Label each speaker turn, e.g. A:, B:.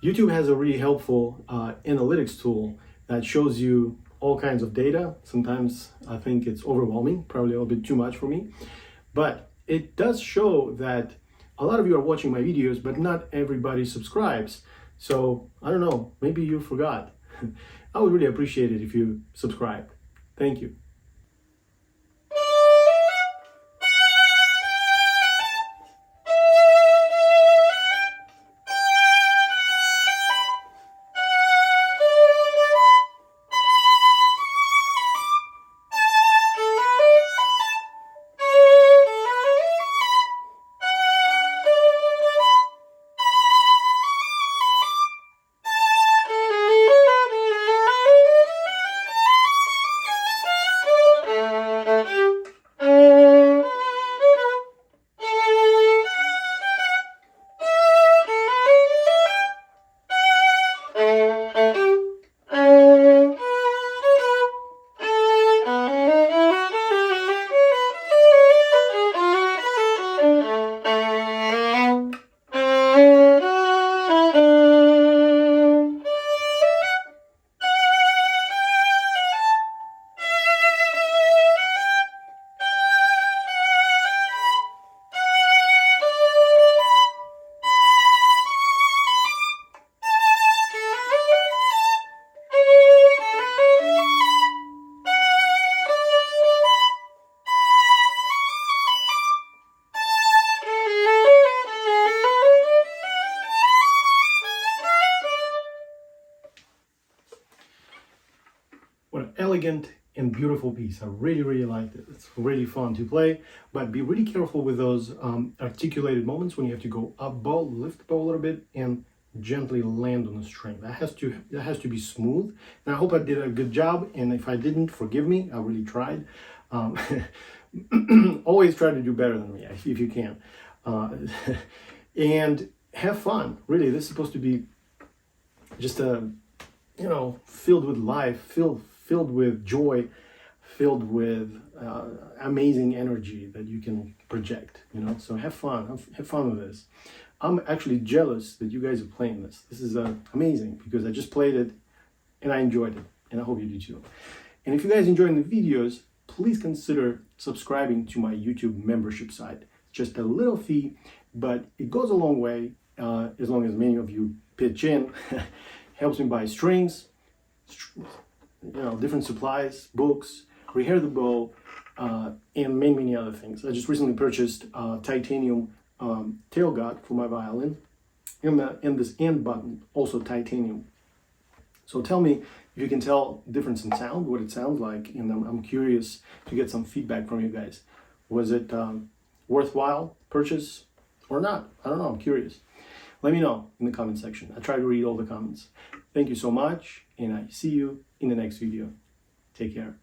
A: YouTube has a really helpful analytics tool that shows you all kinds of data. Sometimes I think it's overwhelming, probably a little bit too much for me, but it does show that a lot of you are watching my videos, but not everybody subscribes. So I don't know, maybe you forgot. I would really appreciate it if you subscribe. Thank you. What an elegant and beautiful piece. I really liked it. It's really fun to play, but be really careful with those articulated moments when you have to go up bow, lift bow a little bit, and gently land on the string. That has to be smooth. And I hope I did a good job, and if I didn't, forgive me. I really tried. Always try to do better than me if you can. And have fun. Really, this is supposed to be just a, filled with life, filled with joy, filled with amazing energy that you can project, so have fun with this. I'm actually jealous that you guys are playing this. This is amazing, because I just played it and I enjoyed it, and I hope you do too. And if you guys enjoying the videos, please consider subscribing to my YouTube membership site. Just a little fee, but it goes a long way, as long as many of you pitch in. Helps me buy strings, different supplies, books, rehair the bow, and many other things. I just recently purchased titanium tail guard for my violin, and this end button, also titanium. So tell me if you can tell difference in sound, what it sounds like, and I'm curious to get some feedback from you guys. Was it worthwhile purchase or not? I don't know, I'm curious. Let me know in the comment section. I try to read all the comments. Thank you so much, and I see you in the next video. Take care.